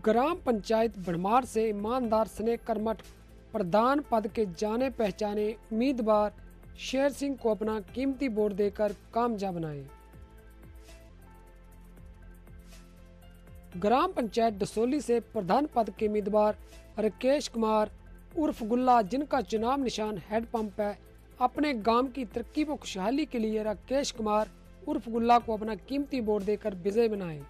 ग्राम पंचायत भड़मार से ईमानदार स्नेह कर्मठ प्रधान पद के जाने पहचाने उम्मीदवार शेर सिंह को अपना कीमती वोट देकर कामयाब बनाए। ग्राम पंचायत डसोली से प्रधान पद के उम्मीदवार राकेश कुमार उर्फ गुल्ला, जिनका चुनाव निशान हैंडपंप है, अपने गांव की तरक्की व खुशहाली के लिए राकेश कुमार उर्फ गुल्ला को अपना कीमती वोट देकर विजय बनाए।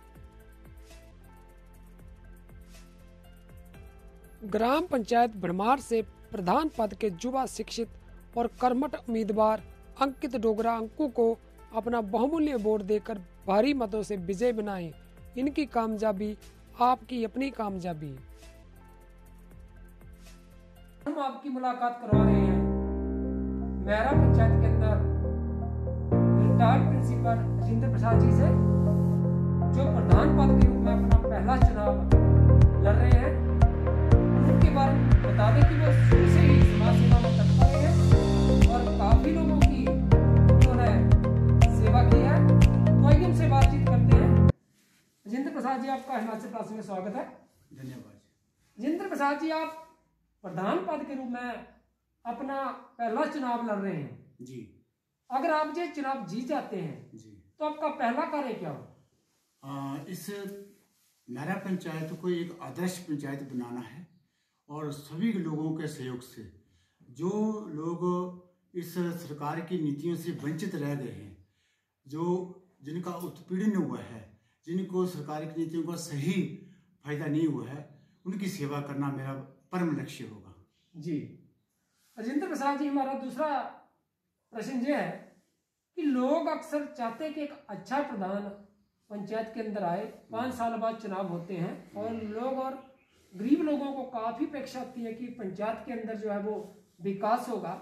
ग्राम पंचायत भड़मार से प्रधान पद के युवा शिक्षित और कर्मठ उम्मीदवार अंकित डोगरा अंकु को अपना बहुमूल्य वोट देकर भारी मतों से विजय बनाए। इनकी कामयाबी आपकी अपनी कामयाबी। हम आपकी मुलाकात करवा रहे हैं मेहरा पंचायत के अंदर रिटायर्ड प्रिंसिपल राजेंद्र प्रसाद जी से, जो प्रधान पद के रूप में अपना पहला चुनाव लड़ रहे हैं। उनके बारे में बता दें कि वो शुरू से ही समाज सेवा में तत्पर हैं और काफी लोगों की उन्होंने सेवा की है। तो आइए उनसे बातचीत करते हैं। राजेंद्र प्रसाद जी, आपका हिमाचल प्रास में स्वागत है। धन्यवाद। राजेंद्र प्रसाद जी, आप प्रधान पद के रूप में अपना पहला चुनाव लड़ रहे हैं जी। अगर आप ये चुनाव जीत जाते हैं जी तो आपका पहला कार्य क्या हो? इस मेरा पंचायत को एक आदर्श पंचायत बनाना है और सभी लोगों के सहयोग से, जो लोग इस सरकार की नीतियों से वंचित रह गए हैं, जो जिनका उत्पीड़न हुआ है, जिनको सरकार की नीतियों का सही फायदा नहीं हुआ है, उनकी सेवा करना मेरा परम लक्ष्य होगा। जी राजेंद्र प्रसाद जी, हमारा दूसरा प्रश्न ये है कि लोग अक्सर चाहते हैं कि एक अच्छा प्रधान पंचायत के अंदर आए, 5 साल बाद चुनाव होते हैं और लोग और गरीब लोगों को काफी अपेक्षा होती है कि पंचायत के अंदर जो है वो विकास होगा,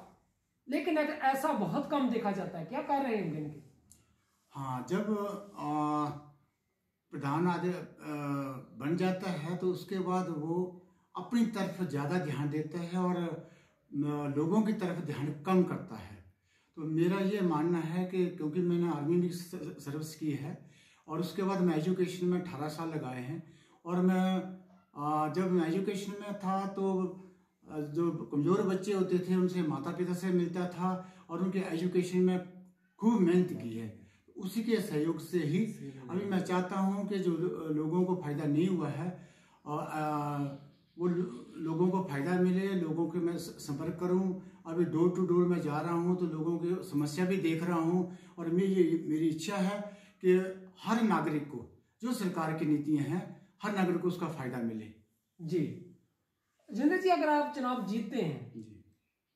लेकिन अगर ऐसा बहुत कम देखा जाता है, क्या कारण है इनके? हाँ, जब प्रधान बन जाता है तो उसके बाद वो अपनी तरफ ज़्यादा ध्यान देता है और लोगों की तरफ ध्यान कम करता है। तो मेरा ये मानना है कि क्योंकि मैंने आर्मी में सर्विस की है और उसके बाद मैं एजुकेशन में 18 साल लगाए हैं, और मैं जब मैं एजुकेशन में था तो जो कमज़ोर बच्चे होते थे उनसे माता पिता से मिलता था और उनके एजुकेशन में खूब मेहनत की है। उसी के सहयोग से ही अभी मैं चाहता हूँ कि जो लोगों को फ़ायदा नहीं हुआ है और वो लोगों को फ़ायदा मिले, लोगों के मैं संपर्क करूं। अभी डोर टू डोर में जा रहा हूं तो लोगों की समस्या भी देख रहा हूं और मेरी इच्छा है कि हर नागरिक को, जो सरकार की नीतियां हैं, हर नागरिक को उसका फ़ायदा मिले। जी राजेंद्र जी, अगर आप चुनाव जीतते हैं जी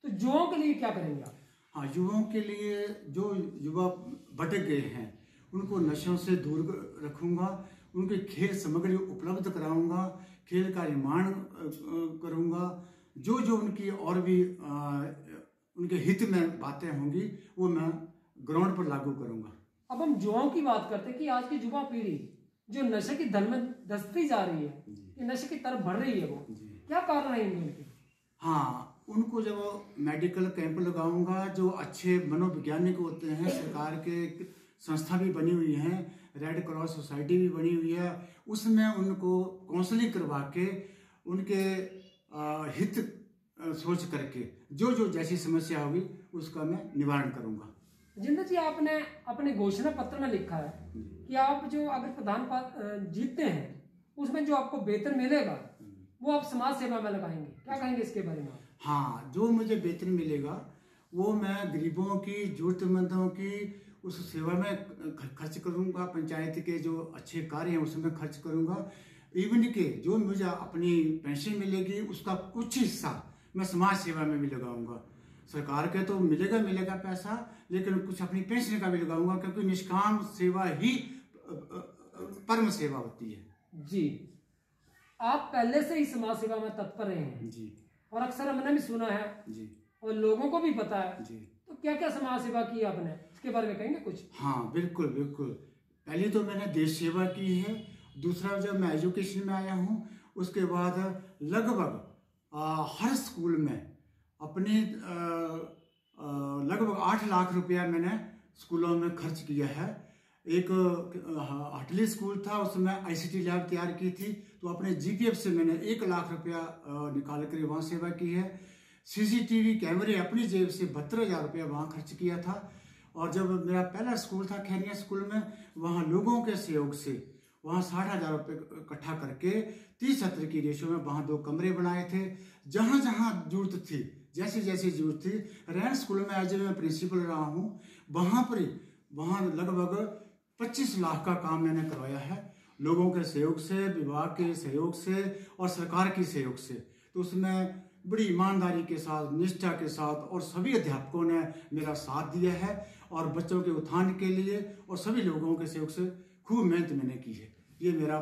तो युवाओं के लिए क्या करेंगे आप? हाँ, युवाओं के लिए जो युवा भटक गए हैं उनको नशों से दूर रखूंगा, उनके खेल सामग्री उपलब्ध कराऊंगा, खेल का निर्माण करूंगा, जो जो उनकी और भी उनके हित में बातें होंगी वो मैं ग्राउंड पर लागू करूंगा। अब हम युवाओं की बात करते हैं कि आज की युवा पीढ़ी जो नशे की धन में धंसती जा रही है, कि नशे की तरफ बढ़ रही है, वो क्या कारण है इनके? हाँ, उनको जब मेडिकल कैंप लगाऊंगा, जो अच्छे मनोवैज्ञानिक होते हैं, सरकार के संस्था भी बनी हुई हैं, रेड क्रॉस सोसाइटी भी बनी हुई है, उसमें उनको काउंसलिंग करवा के उनके हित सोच करके जो जो जैसी समस्या होगी उसका मैं निवारण करूंगा। राजेंद्र जी, आपने अपने घोषणा पत्र में लिखा है कि आप जो अगर प्रधान पद जीतते हैं उसमें जो आपको वेतन मिलेगा वो आप समाज सेवा में लगाएंगे, क्या कहेंगे इसके बारे में? हाँ, जो मुझे वेतन मिलेगा वो मैं गरीबों की, जरूरतमंदों की उस सेवा में खर्च करूंगा। पंचायत के जो अच्छे कार्य हैं उसमें खर्च करूंगा। इवन के जो मुझे अपनी पेंशन मिलेगी उसका कुछ हिस्सा मैं समाज सेवा में भी लगाऊंगा। सरकार के तो मिलेगा पैसा, लेकिन कुछ अपनी पेंशन का भी लगाऊंगा, क्योंकि निष्काम सेवा ही परम सेवा होती है। जी, आप पहले से ही समाज सेवा में तत्पर रहे हैं जी, और अक्सर हमने भी सुना है जी और लोगों को भी पता है जी। तो क्या क्या समाज सेवा की आपने, इसके बारे में कहेंगे कुछ? हाँ, बिल्कुल बिल्कुल। पहले तो मैंने देश सेवा की है। दूसरा, जब मैं एजुकेशन में आया हूँ उसके बाद लगभग हर स्कूल में अपने लगभग 8 लाख रुपया मैंने स्कूलों में खर्च किया है। एक हटली स्कूल था, उसमें आईसीटी लैब तैयार की थी, तो अपने जीपीएफ से मैंने 1 लाख रुपया निकाल कर वहाँ सेवा की है। सीसीटीवी कैमरे अपनी जेब से 72,000 रुपया वहाँ खर्च किया था। और जब मेरा पहला स्कूल था खैरिया स्कूल में, वहाँ लोगों के सहयोग से वहाँ 60,000 रुपये इकट्ठा करके 30-70 की रेशो में वहाँ 2 कमरे बनाए थे। जहाँ जहाँ जरूरत थी, जैसे जैसे जरूरत थी, रैन स्कूल में आज मैं प्रिंसिपल रहा हूँ, वहाँ लगभग 25 लाख का काम मैंने करवाया है, लोगों के सहयोग से, विभाग के सहयोग से और सरकार के सहयोग से। तो उसमें बड़ी ईमानदारी के साथ, निष्ठा के साथ और सभी अध्यापकों ने मेरा साथ दिया है और बच्चों के उत्थान के लिए और सभी लोगों के सहयोग से खूब मेहनत मैंने की है। ये मेरा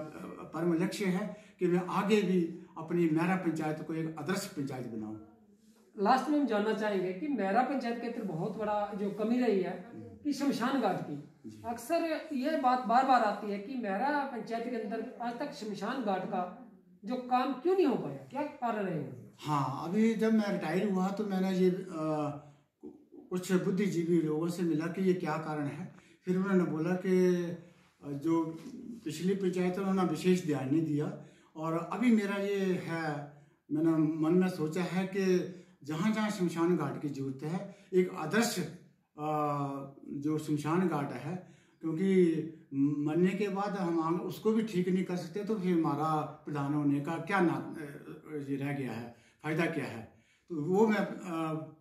परम लक्ष्य है कि मैं आगे भी अपनी मैरा पंचायत को एक आदर्श पंचायत बनाऊं। लास्ट में हम जानना चाहेंगे कि मैरा पंचायत के अंदर बहुत बड़ा जो कमी रही है कि शमशान घाट की। अक्सर ये बात बार बार आती है कि मैरा पंचायत के अंदर आज तक शमशान घाट का जो काम क्यों नहीं हो पाया, क्या कारण रहे हैं? हाँ, अभी जब मैं रिटायर हुआ तो मैंने ये कुछ बुद्धिजीवी लोगों से मिला कि ये क्या कारण है। फिर उन्होंने बोला कि जो पिछली पंचायत है उन्होंने विशेष ध्यान नहीं दिया। और अभी मेरा ये है, मैंने मन में सोचा है कि जहाँ जहाँ शमशान घाट की जरूरत है, एक आदर्श जो शमशान घाट है, क्योंकि मरने के बाद हम उसको भी ठीक नहीं कर सकते, तो फिर हमारा प्रधान होने का क्या ये रह गया है, फायदा क्या है। तो वो मैं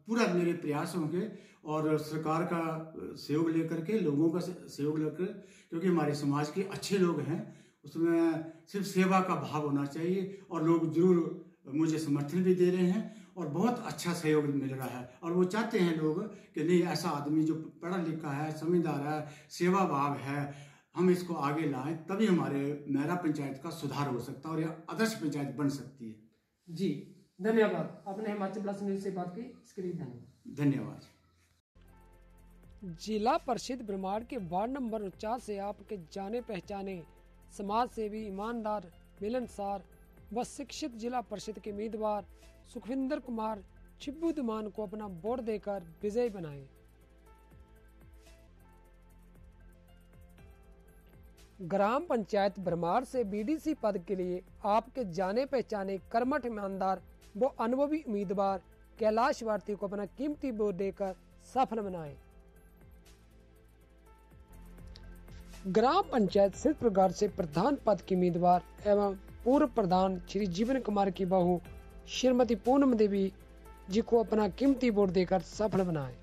पूरा मेरे प्रयास होंगे और सरकार का सहयोग लेकर के, लोगों का सहयोग लेकर, क्योंकि हमारे समाज के अच्छे लोग हैं, उसमें सिर्फ सेवा का भाव होना चाहिए और लोग जरूर मुझे समर्थन भी दे रहे हैं और बहुत अच्छा सहयोग मिल रहा है। और वो चाहते हैं लोग कि नहीं, ऐसा आदमी जो पढ़ा लिखा है, समझदार है, सेवा भाव है, हम इसको आगे लाएं, तभी हमारे मैरा पंचायत का सुधार हो सकता है और यह आदर्श पंचायत बन सकती है। जी धन्यवाद, आपने हिमाचल प्लस न्यूज से बात की, इसके लिए धन्यवाद। जिला परिषद ब्रह्मांड के वार्ड नंबर 49 से आपके जाने पहचाने समाज सेवी, ईमानदार, मिलनसार व शिक्षित जिला परिषद के उम्मीदवार सुखविंदर कुमार छिब्बू दुमान को अपना वोट देकर विजयी बनाएं। ग्राम पंचायत ब्रह्मांड से बीडीसी पद के लिए आपके जाने पहचाने कर्मठ, ईमानदार व अनुभवी उम्मीदवार कैलाश भारती को अपना कीमती वोट देकर सफल बनाएं। ग्राम पंचायत सिद्धपुरगढ़ से प्रधान पद की उम्मीदवार एवं पूर्व प्रधान श्री जीवन कुमार की बहू श्रीमती पूनम देवी जी को अपना कीमती वोट देकर सफल बनाएं।